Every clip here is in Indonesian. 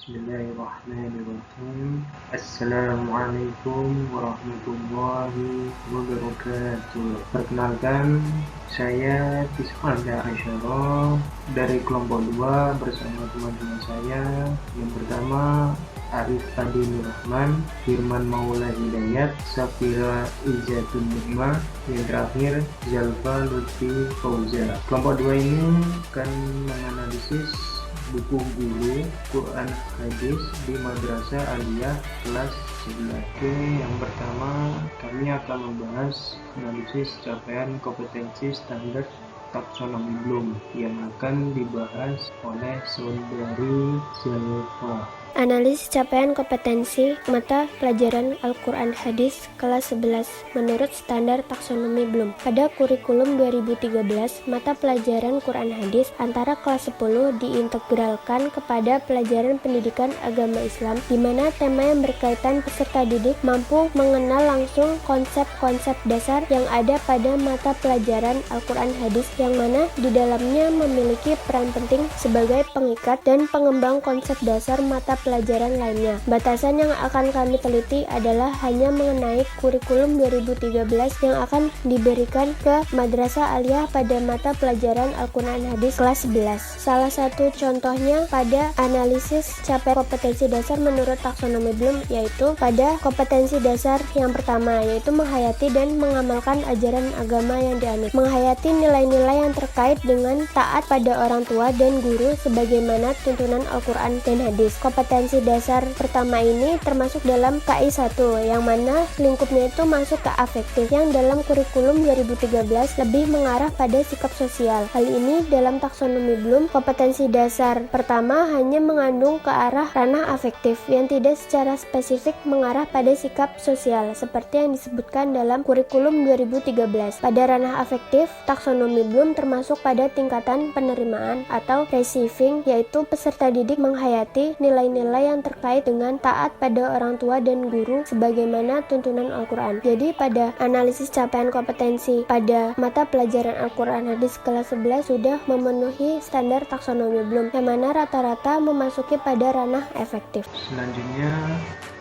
Bismillahirrahmanirrahim. Assalamualaikum warahmatullahi wabarakatuh. Perkenalkan, saya Tis'anda Asyara dari kelompok 2 bersama teman-teman saya. Yang pertama Arif Adi Nurrahman, Firman Maula Hidayat, Safira Izzatun Nikmah, yang terakhir Zalfa Lutfi Fauza. Kelompok 2 ini akan menganalisis buku guru Quran Hadis di Madrasah Aliyah kelas 11. Oke, yang pertama kami akan membahas analisis capaian kompetensi standar taksonomi Bloom yang akan dibahas oleh saudari Zalfa. Analisis capaian kompetensi mata pelajaran Al-Quran Hadis kelas 11 menurut standar taksonomi Bloom. Pada kurikulum 2013, mata pelajaran Quran Hadis antara kelas 10 diintegralkan kepada pelajaran pendidikan agama Islam, di mana tema yang berkaitan peserta didik mampu mengenal langsung konsep-konsep dasar yang ada pada mata pelajaran Al-Quran Hadis, yang mana di dalamnya memiliki peran penting sebagai pengikat dan pengembang konsep dasar mata pelajaran lainnya. Batasan yang akan kami teliti adalah hanya mengenai kurikulum 2013 yang akan diberikan ke Madrasah Aliyah pada mata pelajaran Al-Quran Hadis kelas 11. Salah satu contohnya pada analisis capaian kompetensi dasar menurut taksonomi Bloom, yaitu pada kompetensi dasar yang pertama, yaitu menghayati dan mengamalkan ajaran agama yang dianut. Menghayati nilai-nilai yang terkait dengan taat pada orang tua dan guru sebagaimana tuntunan Al-Quran dan Hadis. Kompetensi dasar pertama ini termasuk dalam KI 1, yang mana lingkupnya itu masuk ke afektif, yang dalam kurikulum 2013 lebih mengarah pada sikap sosial. Hal ini dalam taksonomi Bloom, kompetensi dasar pertama hanya mengandung ke arah ranah afektif yang tidak secara spesifik mengarah pada sikap sosial seperti yang disebutkan dalam kurikulum 2013. Pada ranah afektif, taksonomi Bloom termasuk pada tingkatan penerimaan atau receiving, yaitu peserta didik menghayati nilai-nilai yang terkait dengan taat pada orang tua dan guru sebagaimana tuntunan Al-Quran. Jadi pada analisis capaian kompetensi pada mata pelajaran Al-Quran Hadis kelas 11 sudah memenuhi standar taksonomi Bloom, yang mana rata-rata memasuki pada ranah efektif. Selanjutnya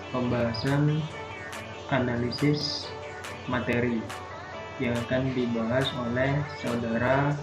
pembahasan analisis materi yang akan dibahas oleh saudara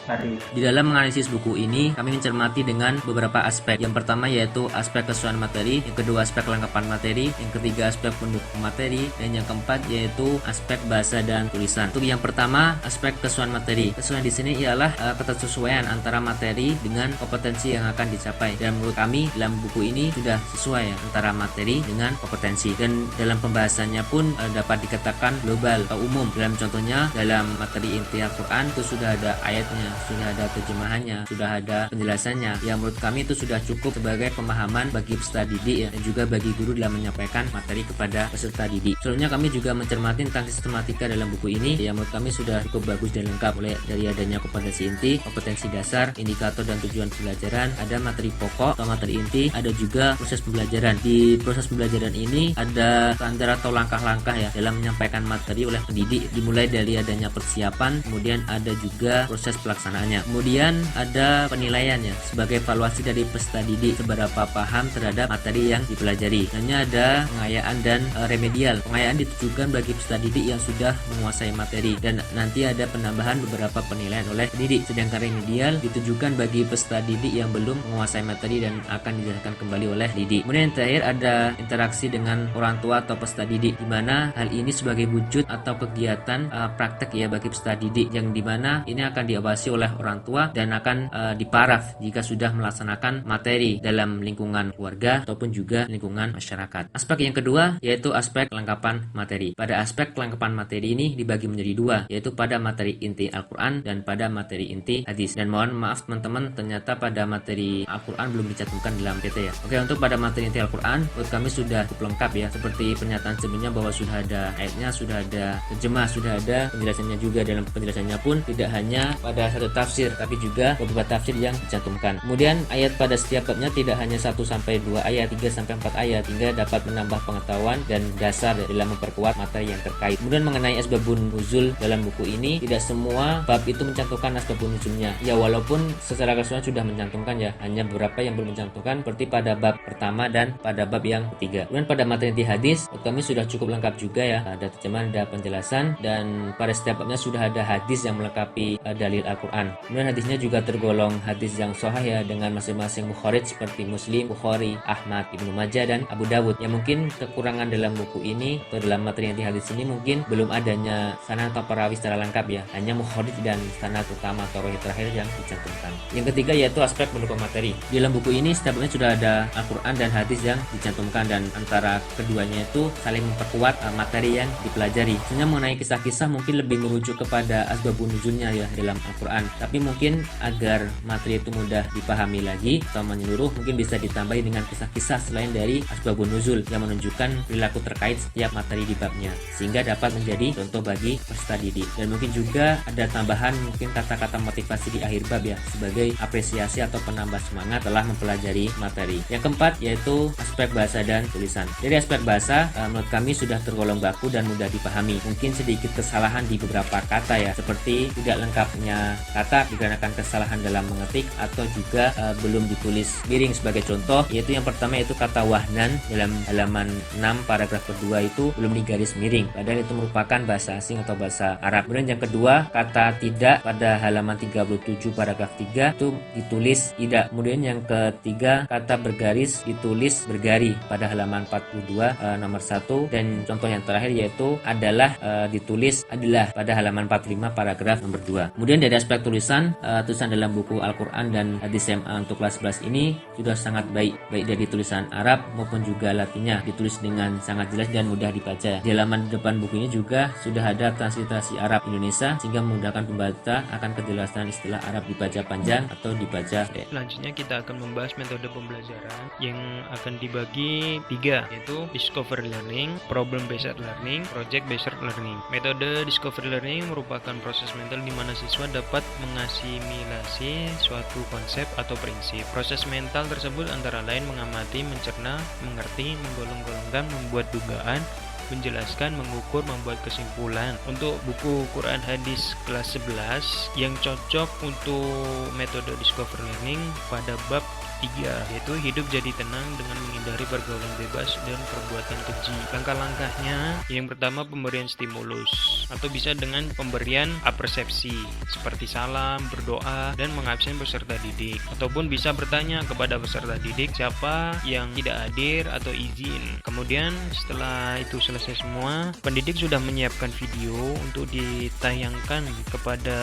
Arif. Di dalam menganalisis buku ini, kami mencermati dengan beberapa aspek. Yang pertama yaitu aspek kesesuaian materi, yang kedua aspek kelengkapan materi, yang ketiga aspek pendukung materi, dan yang keempat yaitu aspek bahasa dan tulisan. Untuk yang pertama, aspek kesesuaian materi. Kesesuaian di sini ialah ketersesuaian antara materi dengan kompetensi yang akan dicapai. Dan menurut kami dalam buku ini sudah sesuai antara materi dengan kompetensi. Dan dalam pembahasannya pun dapat dikatakan global, umum. Dalam contohnya dalam materi inti Al-Quran itu sudah ada ayatnya, sudah ada terjemahannya, sudah ada penjelasannya, yang menurut kami itu sudah cukup sebagai pemahaman bagi peserta didik dan juga bagi guru dalam menyampaikan materi kepada peserta didik. Selanjutnya kami juga mencermati tentang sistematika dalam buku ini, yang menurut kami sudah cukup bagus dan lengkap, mulai dari adanya kompetensi inti, kompetensi dasar, indikator dan tujuan pembelajaran, ada materi pokok atau materi inti, ada juga proses pembelajaran. Di proses pembelajaran ini ada standar atau langkah-langkah ya dalam menyampaikan materi oleh pendidik, dimulai dari adanya persiapan, kemudian ada juga proses pelaksanaannya. Kemudian ada penilaiannya sebagai evaluasi dari peserta didik seberapa paham terhadap materi yang dipelajari. Hanya ada pengayaan dan remedial. Pengayaan ditujukan bagi peserta didik yang sudah menguasai materi, dan nanti ada penambahan beberapa penilaian oleh pendidik. Sedangkan remedial ditujukan bagi peserta didik yang belum menguasai materi dan akan dijelaskan kembali oleh didik. Kemudian yang terakhir ada interaksi dengan orang tua atau peserta didik, di mana hal ini sebagai wujud atau kegiatan praktek ya bagi peserta didik, yang dimana ini akan diawasi oleh orang tua dan akan diparaf jika sudah melaksanakan materi dalam lingkungan keluarga ataupun juga lingkungan masyarakat. Aspek yang kedua yaitu aspek kelengkapan materi. Pada aspek kelengkapan materi ini dibagi menjadi dua, yaitu pada materi inti Al-Quran dan pada materi inti hadis. Dan mohon maaf teman-teman, ternyata pada materi Al-Quran belum dicantumkan dalam PT ya. Oke, untuk pada materi inti Al-Quran menurut kami sudah cukup lengkap ya, seperti pernyataan sebelumnya bahwa sudah ada ayatnya, sudah ada terjemah, sudah ada penjelasannya juga. Dalam penjelasannya pun tidak hanya pada satu atau tafsir, tapi juga beberapa tafsir yang dicantumkan. Kemudian ayat pada setiap babnya tidak hanya 1-2 ayat, 3-4 ayat, hingga dapat menambah pengetahuan dan dasar dalam memperkuat materi yang terkait. Kemudian mengenai asbabun nuzul dalam buku ini, tidak semua bab itu mencantumkan asbabun nuzulnya. Ya, walaupun secara keseluruhan sudah mencantumkan ya, hanya beberapa yang belum mencantumkan seperti pada bab pertama dan pada bab yang ketiga. Kemudian pada materi inti hadis, kami sudah cukup lengkap juga ya, ada terjemahan, ada penjelasan, dan pada setiap babnya sudah ada hadis yang melengkapi dalil Al-Quran. Kemudian hadisnya juga tergolong hadis yang sahih ya, dengan masing-masing mukharij seperti Muslim, Bukhari, Ahmad, Ibnu Majah, dan Abu Dawud. Yang mungkin kekurangan dalam buku ini atau dalam materi inti hadis ini mungkin belum adanya sanad atau perawi secara lengkap ya, hanya mukharij dan sanad utama atau rawi terakhir yang dicantumkan. Yang ketiga yaitu aspek pendukung materi. Di dalam buku ini setiap babnya sudah ada Al-Quran dan hadis yang dicantumkan, dan antara keduanya itu saling memperkuat materi yang dipelajari. Sebenarnya mengenai kisah-kisah mungkin lebih merujuk kepada asbabun nuzulnya ya dalam Al-Quran, tapi mungkin agar materi itu mudah dipahami lagi atau menyeluruh, mungkin bisa ditambahi dengan kisah-kisah selain dari asbabun nuzul yang menunjukkan perilaku terkait setiap materi di babnya, sehingga dapat menjadi contoh bagi peserta didik. Dan mungkin juga ada tambahan mungkin kata-kata motivasi di akhir bab ya, sebagai apresiasi atau penambah semangat telah mempelajari materi. Yang keempat yaitu aspek bahasa dan tulisan. Dari aspek bahasa, menurut kami sudah tergolong baku dan mudah dipahami. Mungkin sedikit kesalahan di beberapa kata ya, seperti tidak lengkapnya kata dikarenakan kesalahan dalam mengetik atau juga belum ditulis miring. Sebagai contoh, yaitu yang pertama yaitu kata wahnan dalam halaman 6 paragraf kedua itu belum digaris miring, padahal itu merupakan bahasa asing atau bahasa Arab. Kemudian yang kedua, kata tidak pada halaman 37 paragraf 3 itu ditulis tidak. Kemudian yang ketiga, kata bergaris ditulis bergari pada halaman 42 nomor 1, dan contoh yang terakhir yaitu adalah ditulis adalah pada halaman 45 paragraf nomor 2. Kemudian dari aspek tulisan, tulisan dalam buku Al-Quran dan hadis SMA untuk kelas 11 ini sudah sangat baik dari tulisan Arab maupun juga Latinnya, ditulis dengan sangat jelas dan mudah dibaca. Di halaman depan buku ini juga sudah ada transliterasi Arab Indonesia sehingga memudahkan pembaca akan kejelasan istilah Arab dibaca panjang atau dibaca. Selanjutnya kita akan membahas metode pembelajaran yang akan dibagi 3, yaitu Discovery Learning, Problem Based Learning, Project Based Learning. Metode Discovery Learning merupakan proses mental di mana siswa dapat mengasimilasi suatu konsep atau prinsip. Proses mental tersebut antara lain mengamati, mencerna, mengerti, menggolong-golongkan, membuat dugaan, menjelaskan, mengukur, membuat kesimpulan. Untuk buku Quran Hadis kelas 11 yang cocok untuk metode Discovery Learning pada bab 3, yaitu hidup jadi tenang dengan menghindari pergaulan bebas dan perbuatan keji. Langkah-langkahnya, yang pertama pemberian stimulus, atau bisa dengan pemberian apersepsi seperti salam, berdoa, dan mengabsen peserta didik, ataupun bisa bertanya kepada peserta didik siapa yang tidak hadir atau izin. Kemudian setelah itu selesai semua, pendidik sudah menyiapkan video untuk ditayangkan kepada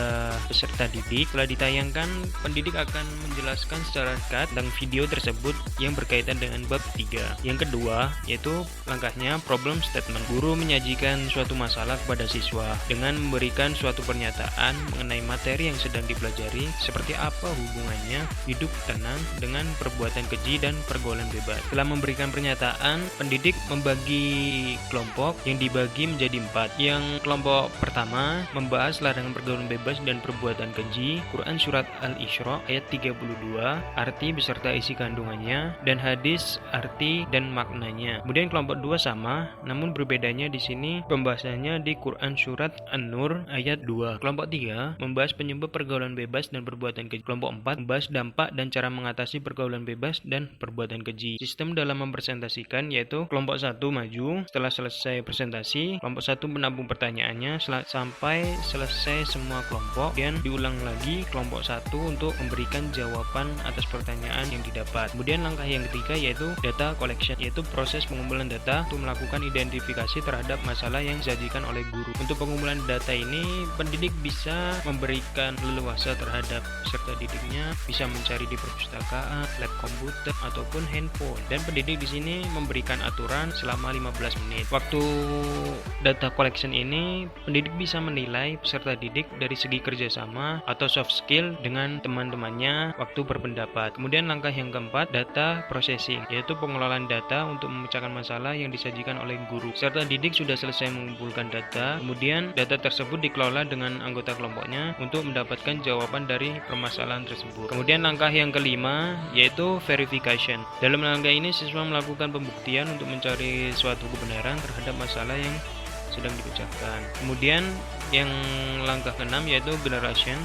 peserta didik. Setelah ditayangkan, pendidik akan menjelaskan secara singkat tentang video tersebut yang berkaitan dengan bab 3. Yang kedua, yaitu langkahnya problem statement. Guru menyajikan suatu masalah kepada siswa dengan memberikan suatu pernyataan mengenai materi yang sedang dipelajari, seperti apa hubungannya hidup tenang dengan perbuatan keji dan pergaulan bebas. Setelah memberikan pernyataan, pendidik membagi kelompok yang dibagi menjadi 4. Yang kelompok pertama membahas larangan pergaulan bebas dan perbuatan keji, Quran surat Al-Isra ayat 32, arti beserta isi kandungannya, dan hadis arti dan maknanya. Kemudian kelompok 2 sama, namun berbedanya di sini pembahasannya di Quran surat An-Nur ayat 2. Kelompok 3 membahas penyebab pergaulan bebas dan perbuatan keji. Kelompok 4 membahas dampak dan cara mengatasi pergaulan bebas dan perbuatan keji. Sistem dalam mempresentasikan yaitu kelompok 1 maju, setelah selesai presentasi, kelompok 1 menampung pertanyaannya sampai selesai semua kelompok, dan diulang lagi kelompok 1 untuk memberikan jawaban atas pertanyaan yang didapat. Kemudian langkah yang ketiga yaitu data collection, yaitu proses pengumpulan data untuk melakukan identifikasi terhadap masalah yang disajikan oleh guru. Untuk pengumpulan data ini, pendidik bisa memberikan leluasa terhadap peserta didiknya, bisa mencari di perpustakaan, lab komputer, ataupun handphone. Dan pendidik di sini memberikan aturan selama 15 menit. Waktu data collection ini, pendidik bisa menilai peserta didik dari segi kerjasama atau soft skill dengan teman-temannya waktu berpendapat. Kemudian langkah yang keempat, data processing, yaitu pengelolaan data untuk memecahkan masalah yang disajikan oleh guru. Peserta didik sudah selesai mengumpulkan data, kemudian data tersebut dikelola dengan anggota kelompoknya untuk mendapatkan jawaban dari permasalahan tersebut. Kemudian langkah yang kelima, yaitu verification. Dalam langkah ini siswa melakukan pembuktian untuk mencari suatu kebenaran terhadap masalah yang sedang dipecahkan. Kemudian yang langkah keenam yaitu generation.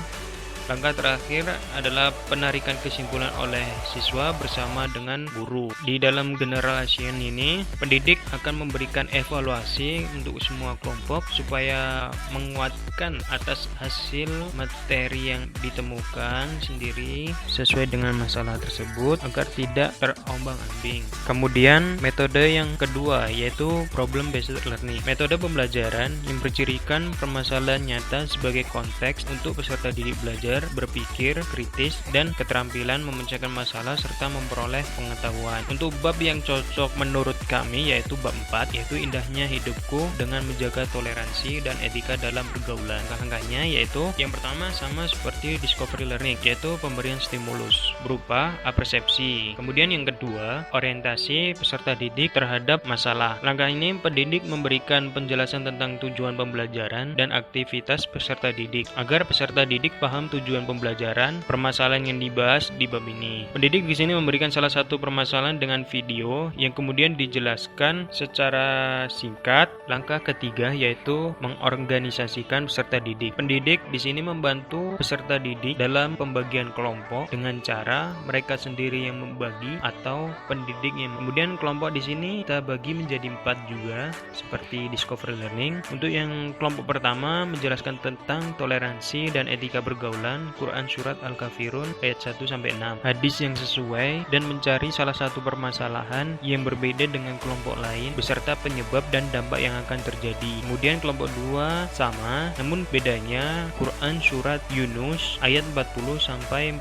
Langkah terakhir adalah penarikan kesimpulan oleh siswa bersama dengan guru. Di dalam generation ini, pendidik akan memberikan evaluasi untuk semua kelompok supaya menguatkan atas hasil materi yang ditemukan sendiri sesuai dengan masalah tersebut agar tidak terombang-ambing. Kemudian metode yang kedua yaitu problem based learning. Metode pembelajaran yang bercirikan permasalahan nyata sebagai konteks untuk peserta didik belajar berpikir kritis dan keterampilan memecahkan masalah serta memperoleh pengetahuan. Untuk bab yang cocok menurut kami yaitu bab 4, yaitu indahnya hidupku dengan menjaga toleransi dan etika dalam pergaulan. Langkahnya yaitu yang pertama sama seperti discovery learning, yaitu pemberian stimulus berupa apersepsi. Kemudian yang kedua, orientasi peserta didik terhadap masalah. Langkah ini pendidik memberikan penjelasan tentang tujuan pembelajaran dan aktivitas peserta didik agar peserta didik paham tujuan pembelajaran permasalahan yang dibahas di bab ini. Pendidik di sini memberikan salah satu permasalahan dengan video yang kemudian dijelaskan secara singkat. Langkah ketiga yaitu mengorganisasikan peserta didik. Pendidik di sini membantu peserta didik dalam pembagian kelompok dengan cara mereka sendiri yang membagi atau pendidik yang. Kemudian kelompok di sini kita bagi menjadi 4 juga seperti discovery learning. Untuk yang kelompok pertama menjelaskan tentang toleransi dan etika pergaulan, Quran Surat Al-Kafirun ayat 1-6, hadis yang sesuai dan mencari salah satu permasalahan yang berbeda dengan kelompok lain beserta penyebab dan dampak yang akan terjadi. Kemudian kelompok 2 sama, namun bedanya Quran Surat Yunus ayat 40-41.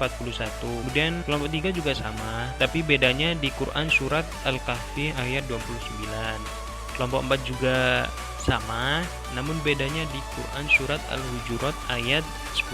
Kemudian kelompok 3 juga sama, tapi bedanya di Quran Surat Al-Kahfi ayat 29. Kelompok 4 juga sama, namun bedanya di Quran Surat Al-Hujurat ayat 10.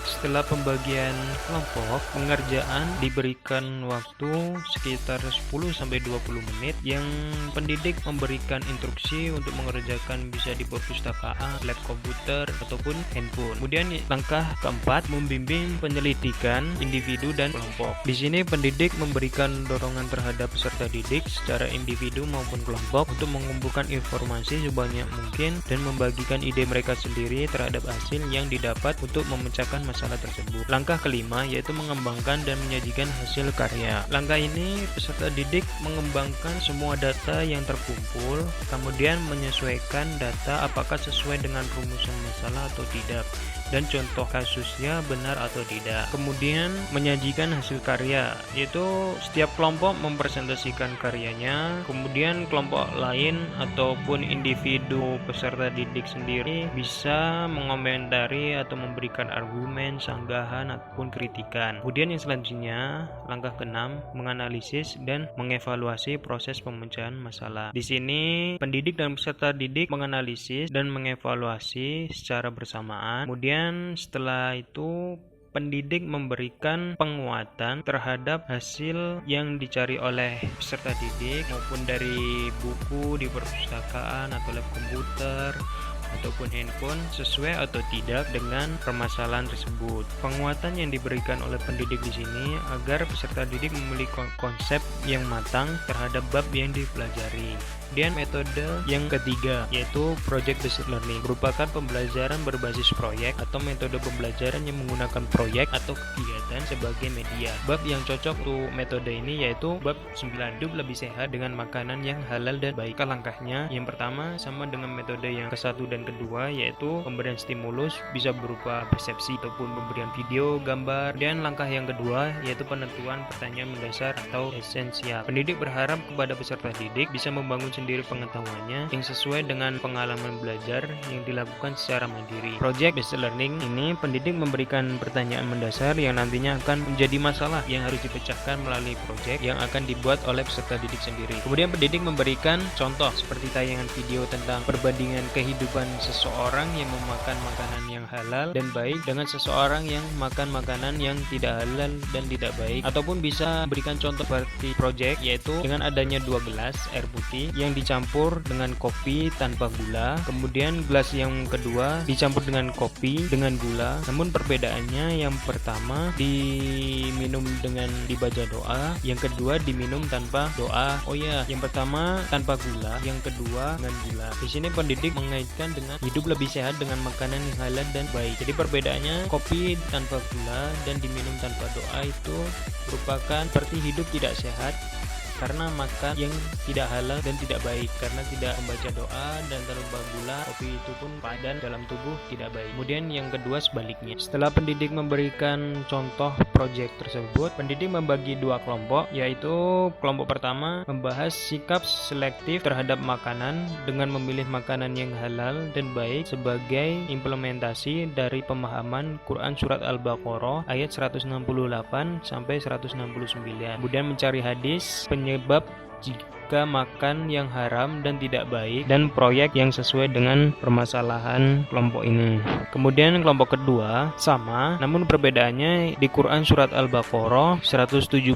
Setelah pembagian kelompok, pengerjaan diberikan waktu sekitar 10-20 menit yang pendidik memberikan instruksi untuk mengerjakan bisa di perpustakaan, lab komputer, ataupun handphone. Kemudian langkah keempat, membimbing penyelidikan individu dan kelompok. Di sini pendidik memberikan dorongan terhadap peserta didik secara individu maupun kelompok untuk mengumpulkan informasi sebanyak mungkin dan membagikan ide mereka sendiri terhadap hasil yang didapat untuk memecahkan masalah tersebut. Langkah kelima yaitu mengembangkan dan menyajikan hasil karya. Langkah ini peserta didik mengembangkan semua data yang terkumpul, kemudian menyesuaikan data apakah sesuai dengan rumusan masalah atau tidak, dan contoh kasusnya benar atau tidak. Kemudian menyajikan hasil karya, yaitu setiap kelompok mempresentasikan karyanya, kemudian kelompok lain ataupun individu peserta didik sendiri bisa mengomentari atau memberikan argumen, sanggahan ataupun kritikan. Kemudian yang selanjutnya, langkah keenam, menganalisis dan mengevaluasi proses pemecahan masalah. Di sini pendidik dan peserta didik menganalisis dan mengevaluasi secara bersamaan. Kemudian setelah itu pendidik memberikan penguatan terhadap hasil yang dicari oleh peserta didik maupun dari buku di perpustakaan atau lab komputer ataupun handphone sesuai atau tidak dengan permasalahan tersebut. Penguatan yang diberikan oleh pendidik di sini agar peserta didik memiliki konsep yang matang terhadap bab yang dipelajari. Kemudian metode yang ketiga yaitu project based learning, merupakan pembelajaran berbasis proyek atau metode pembelajaran yang menggunakan proyek atau kegiatan sebagai media. Bab yang cocok untuk metode ini yaitu bab 9, hidup lebih sehat dengan makanan yang halal dan baik. Langkahnya yang pertama sama dengan metode yang ke-1 dan kedua, yaitu pemberian stimulus bisa berupa persepsi ataupun pemberian video, gambar. Dan langkah yang kedua yaitu penentuan pertanyaan mendasar atau esensial. Pendidik berharap kepada peserta didik bisa membangun sendiri pengetahuannya yang sesuai dengan pengalaman belajar yang dilakukan secara mandiri. Project based learning ini pendidik memberikan pertanyaan mendasar yang nantinya akan menjadi masalah yang harus dipecahkan melalui project yang akan dibuat oleh peserta didik sendiri. Kemudian pendidik memberikan contoh seperti tayangan video tentang perbandingan kehidupan seseorang yang memakan makanan yang halal dan baik dengan seseorang yang makan makanan yang tidak halal dan tidak baik, ataupun bisa berikan contoh seperti project yaitu dengan adanya 2 gelas air putih yang dicampur dengan kopi tanpa gula, kemudian gelas yang kedua dicampur dengan kopi dengan gula, namun perbedaannya yang pertama diminum dengan dibaca doa, yang kedua diminum tanpa doa. Oh ya, yang pertama tanpa gula, yang kedua dengan gula. Di sini pendidik mengaitkan dengan hidup lebih sehat dengan makanan yang halal dan baik. Jadi perbedaannya kopi tanpa gula dan diminum tanpa doa itu merupakan seperti hidup tidak sehat karena makan yang tidak halal dan tidak baik, karena tidak membaca doa dan terlalu gula, kopi itu pun padan dalam tubuh tidak baik. Kemudian yang kedua sebaliknya. Setelah pendidik memberikan contoh proyek tersebut, pendidik membagi 2 kelompok, yaitu kelompok pertama membahas sikap selektif terhadap makanan dengan memilih makanan yang halal dan baik sebagai implementasi dari pemahaman Quran Surat Al-Baqarah ayat 168 sampai 169. Kemudian mencari hadis penyebab jika makan yang haram dan tidak baik, dan proyek yang sesuai dengan permasalahan kelompok ini. Kemudian kelompok kedua sama, namun perbedaannya di Quran Surat Al-Baqarah 172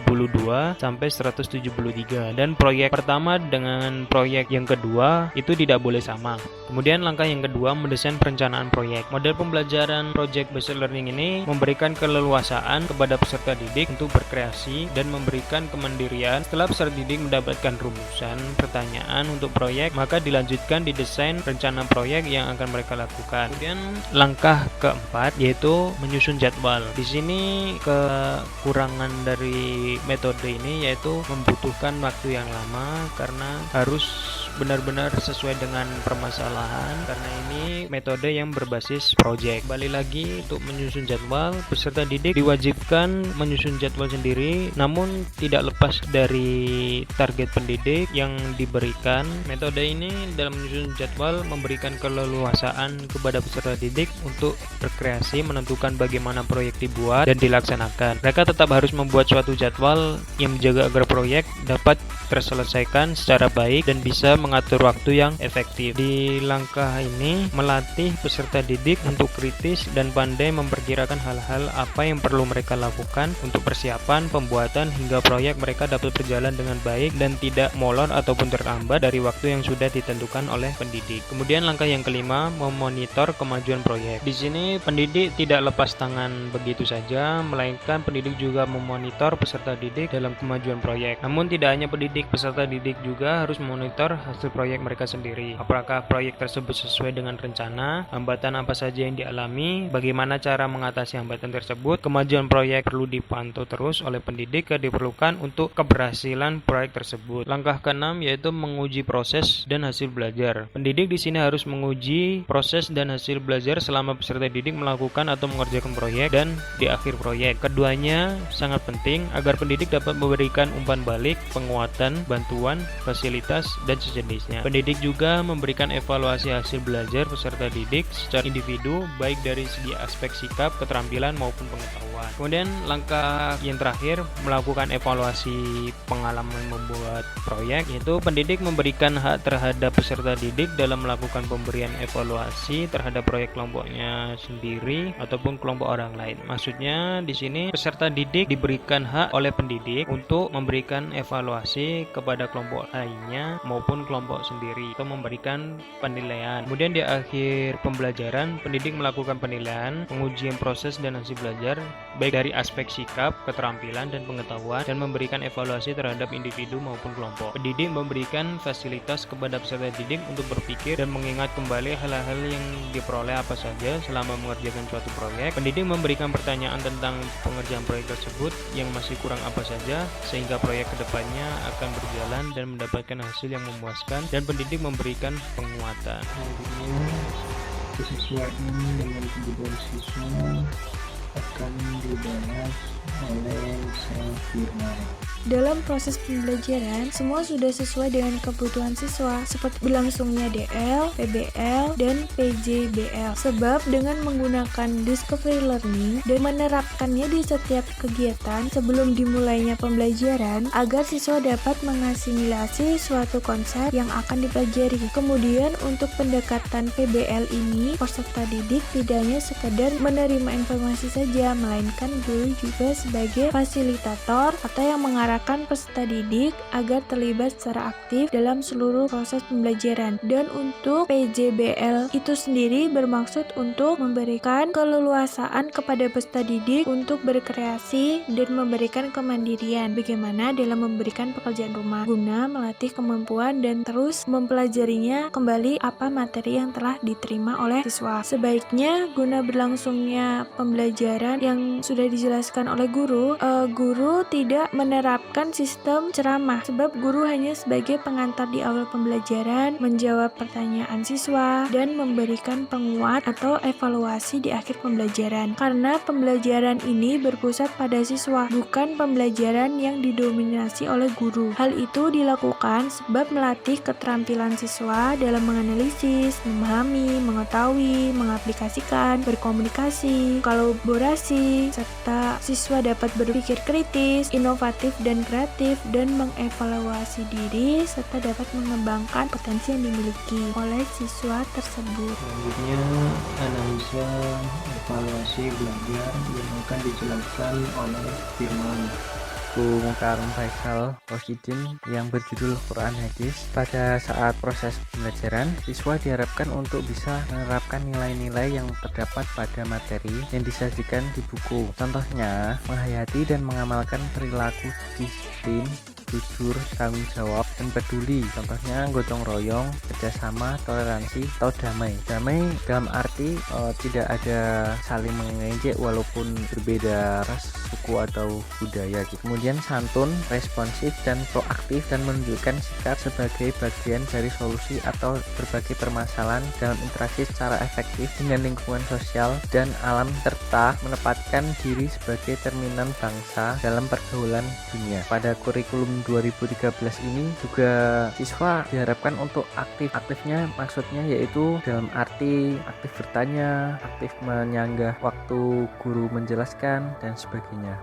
sampai 173, dan proyek pertama dengan proyek yang kedua itu tidak boleh sama. Kemudian langkah yang kedua mendesain perencanaan proyek. Model pembelajaran project based learning ini memberikan keleluasaan kepada peserta didik untuk berkreasi dan memberikan kemandirian. Setelah peserta didik mendapatkan rumusan pertanyaan untuk proyek, maka dilanjutkan di desain rencana proyek yang akan mereka lakukan. Kemudian langkah keempat yaitu menyusun jadwal. Di sini kekurangan dari metode ini yaitu membutuhkan waktu yang lama karena harus benar-benar sesuai dengan permasalahan, karena ini metode yang berbasis project. Kembali lagi untuk menyusun jadwal, peserta didik diwajibkan menyusun jadwal sendiri, namun tidak lepas dari target pendidik yang diberikan. Metode ini dalam menyusun jadwal memberikan keleluasaan kepada peserta didik untuk berkreasi menentukan bagaimana proyek dibuat dan dilaksanakan. Mereka tetap harus membuat suatu jadwal yang menjaga agar proyek dapat terselesaikan secara baik dan bisa mengatur waktu yang efektif. Di langkah ini melatih peserta didik untuk kritis dan pandai memperkirakan hal-hal apa yang perlu mereka lakukan untuk persiapan, pembuatan hingga proyek mereka dapat berjalan dengan baik dan tidak molor ataupun terlambat dari waktu yang sudah ditentukan oleh pendidik. Kemudian langkah yang kelima, memonitor kemajuan proyek. Di sini pendidik tidak lepas tangan begitu saja, melainkan pendidik juga memonitor peserta didik dalam kemajuan proyek. Namun tidak hanya pendidik, peserta didik juga harus memonitor hasil proyek mereka sendiri. Apakah proyek tersebut sesuai dengan rencana, hambatan apa saja yang dialami, bagaimana cara mengatasi hambatan tersebut. Kemajuan proyek perlu dipantau terus oleh pendidik yang diperlukan untuk keberhasilan proyek tersebut. Langkah keenam yaitu menguji proses dan hasil belajar. Pendidik di sini harus menguji proses dan hasil belajar selama peserta didik melakukan atau mengerjakan proyek dan di akhir proyek. Keduanya sangat penting agar pendidik dapat memberikan umpan balik, penguatan, bantuan, fasilitas, dan sejenisnya. Pendidik juga memberikan evaluasi hasil belajar peserta didik secara individu, baik dari segi aspek sikap, keterampilan, maupun pengetahuan. Kemudian langkah yang terakhir, melakukan evaluasi pengalaman membuat proyek, yaitu pendidik memberikan hak terhadap peserta didik dalam melakukan pemberian evaluasi terhadap proyek kelompoknya sendiri ataupun kelompok orang lain. Maksudnya di sini peserta didik diberikan hak oleh pendidik untuk memberikan evaluasi kepada kelompok lainnya maupun kelompok sendiri atau memberikan penilaian. Kemudian di akhir pembelajaran, pendidik melakukan penilaian, pengujian proses dan hasil belajar baik dari aspek sikap, keterampilan, dan pengetahuan, dan memberikan evaluasi terhadap individu maupun kelompok. Pendidik memberikan fasilitas kepada peserta didik untuk berpikir dan mengingat kembali hal-hal yang diperoleh apa saja selama mengerjakan suatu proyek. Pendidik memberikan pertanyaan tentang pengerjaan proyek tersebut yang masih kurang apa saja sehingga proyek kedepannya akan berjalan dan mendapatkan hasil yang memuaskan, dan pendidik memberikan penguatan. Kesesuaian dengan kebutuhan siswa akan dibahas oleh Firman. Dalam proses pembelajaran, semua sudah sesuai dengan kebutuhan siswa, seperti berlangsungnya DL, PBL, dan PJBL. Sebab dengan menggunakan Discovery Learning dan menerapkannya di setiap kegiatan sebelum dimulainya pembelajaran, agar siswa dapat mengasimilasi suatu konsep yang akan dipelajari. Kemudian untuk pendekatan PBL ini, peserta didik tidak hanya sekedar menerima informasi saja, melainkan guru juga sebagai fasilitator atau yang mengarahkan peserta didik agar terlibat secara aktif dalam seluruh proses pembelajaran. Dan untuk PJBL itu sendiri bermaksud untuk memberikan keleluasaan kepada peserta didik untuk berkreasi dan memberikan kemandirian bagaimana dalam memberikan pekerjaan rumah guna melatih kemampuan dan terus mempelajarinya kembali apa materi yang telah diterima oleh siswa. Sebaiknya guna berlangsungnya pembelajaran yang sudah dijelaskan oleh guru tidak menerapkan sistem ceramah, sebab guru hanya sebagai pengantar di awal pembelajaran, menjawab pertanyaan siswa, dan memberikan penguat atau evaluasi di akhir pembelajaran. Karena pembelajaran ini berpusat pada siswa, bukan pembelajaran yang didominasi oleh guru. Hal itu dilakukan sebab melatih keterampilan siswa dalam menganalisis, memahami, mengetahui, mengaplikasikan, berkomunikasi, kolaborasi, serta siswa dapat berpikir kritis, inovatif dan kreatif, dan mengevaluasi diri serta dapat mengembangkan potensi yang dimiliki oleh siswa tersebut. Selanjutnya, analisa evaluasi belajar yang akan dijelaskan oleh Firman. Mukarram Faisal Rosidin yang berjudul Quran Hadis. Pada saat proses pembelajaran, siswa diharapkan untuk bisa menerapkan nilai-nilai yang terdapat pada materi yang disajikan di buku. Contohnya, menghayati dan mengamalkan perilaku disiplin, jujur, tanggung jawab, dan peduli. Contohnya gotong royong, kerjasama, toleransi, atau damai. Damai dalam arti tidak ada saling mengejek walaupun berbeda ras, suku, atau budaya. Kemudian santun, responsif, dan proaktif, dan menunjukkan sikap sebagai bagian dari solusi atau berbagai permasalahan dalam interaksi secara efektif dengan lingkungan sosial dan alam, serta menempatkan diri sebagai cerminan bangsa dalam pergaulan dunia. Pada kurikulum 2013 ini juga siswa diharapkan untuk aktifnya maksudnya yaitu dalam arti aktif bertanya, aktif menyanggah waktu guru menjelaskan, dan sebagainya.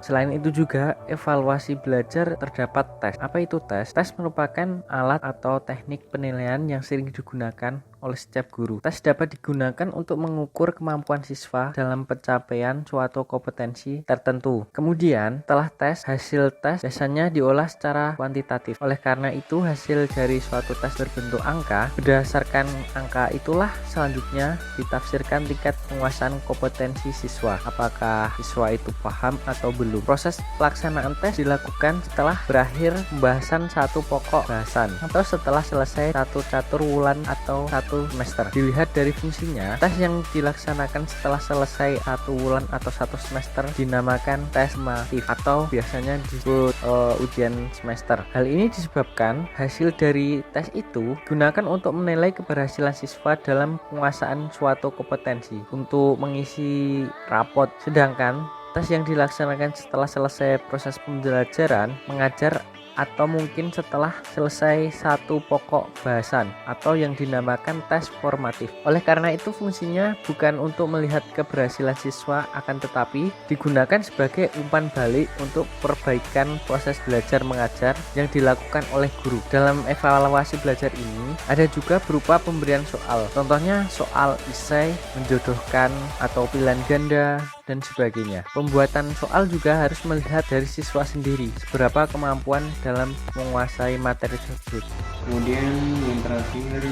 Selain itu juga evaluasi belajar terdapat tes. Apa itu tes? Tes merupakan alat atau teknik penilaian yang sering digunakan oleh setiap guru. Tes dapat digunakan untuk mengukur kemampuan siswa dalam pencapaian suatu kompetensi tertentu. Kemudian, setelah tes, hasil tes biasanya diolah secara kuantitatif. Oleh karena itu, hasil dari suatu tes berbentuk angka. Berdasarkan angka itulah selanjutnya ditafsirkan tingkat penguasaan kompetensi siswa. Apakah siswa itu paham atau belum? Proses pelaksanaan tes dilakukan setelah berakhir pembahasan satu pokok bahasan atau setelah selesai satu catur wulan atau satu semester. Dilihat dari fungsinya, tes yang dilaksanakan setelah selesai satu bulan atau satu semester dinamakan tes summatif atau biasanya disebut ujian semester. Hal ini disebabkan hasil dari tes itu digunakan untuk menilai keberhasilan siswa dalam penguasaan suatu kompetensi untuk mengisi rapot. Sedangkan tes yang dilaksanakan setelah selesai proses pembelajaran mengajar atau mungkin setelah selesai satu pokok bahasan atau yang dinamakan tes formatif. Oleh karena itu fungsinya bukan untuk melihat keberhasilan siswa, akan tetapi digunakan sebagai umpan balik untuk perbaikan proses belajar mengajar yang dilakukan oleh guru. Dalam evaluasi belajar ini ada juga berupa pemberian soal. Contohnya soal esai, menjodohkan atau pilihan ganda, dan sebagainya. Pembuatan soal juga harus melihat dari siswa sendiri seberapa kemampuan dalam menguasai materi tersebut. Kemudian yang terakhir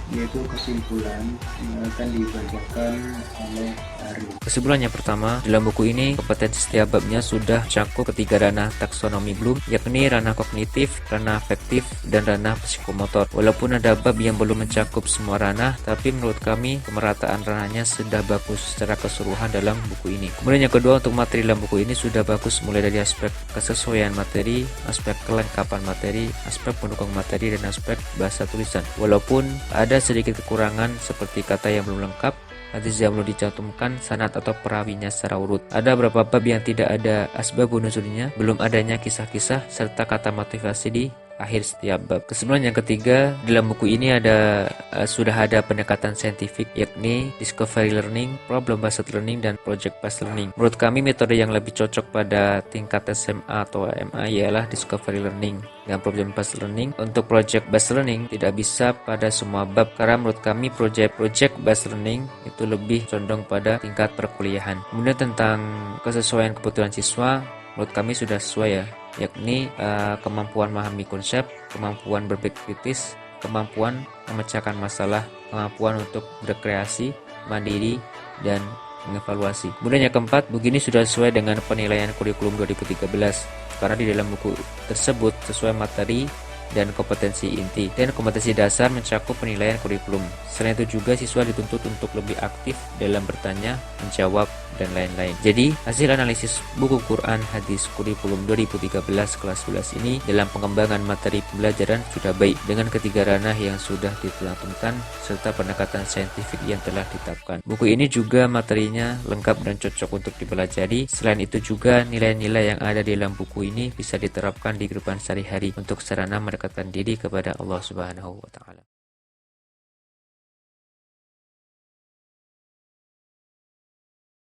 yaitu kesimpulan yang akan dibacakan oleh Ari. Kesimpulan yang pertama, dalam buku ini kompetensi setiap babnya sudah cakup ketiga ranah taksonomi Bloom, yakni ranah kognitif, ranah afektif, dan ranah psikomotor. Walaupun ada bab yang belum mencakup semua ranah, tapi menurut kami pemerataan ranahnya sudah bagus secara keseluruhan dalam buku ini. Kemudian yang kedua, untuk materi dalam buku ini sudah bagus mulai dari aspek kesesuaian materi, aspek kelengkapan materi, aspek pendukung materi, dan aspek bahasa tulisan. Walaupun ada sedikit kekurangan seperti kata yang belum lengkap, hadis yang belum dicantumkan sanad atau perawinya secara urut. Ada beberapa bab yang tidak ada asbabun nuzulnya, belum adanya kisah-kisah serta kata motivasi di akhir setiap bab. Kesimpulan yang ketiga, dalam buku ini sudah ada pendekatan saintifik, yakni discovery learning, problem based learning, dan project based learning. Menurut kami metode yang lebih cocok pada tingkat SMA atau MA ialah discovery learning dan problem based learning. Untuk project based learning tidak bisa pada semua bab, karena menurut kami project based learning itu lebih condong pada tingkat perkuliahan. Kemudian tentang kesesuaian kebutuhan siswa, menurut kami sudah sesuai ya, yakni kemampuan memahami konsep, kemampuan berpikir kritis, kemampuan memecahkan masalah, kemampuan untuk berkreasi, mandiri, dan mengevaluasi. Kemudian yang keempat, buku ini sudah sesuai dengan penilaian kurikulum 2013 karena di dalam buku tersebut sesuai materi dan kompetensi inti dan kompetensi dasar mencakup penilaian kurikulum. Selain itu juga siswa dituntut untuk lebih aktif dalam bertanya, menjawab, dan lain-lain. Jadi hasil analisis buku Quran Hadis kurikulum 2013 kelas 11 ini dalam pengembangan materi pembelajaran sudah baik dengan ketiga ranah yang sudah ditentukan serta pendekatan saintifik yang telah ditetapkan. Buku ini juga materinya lengkap dan cocok untuk dipelajari. Selain itu juga nilai-nilai yang ada di dalam buku ini bisa diterapkan di kehidupan sehari-hari untuk sarana mendekatkan diri kepada Allah Subhanahu wa taala.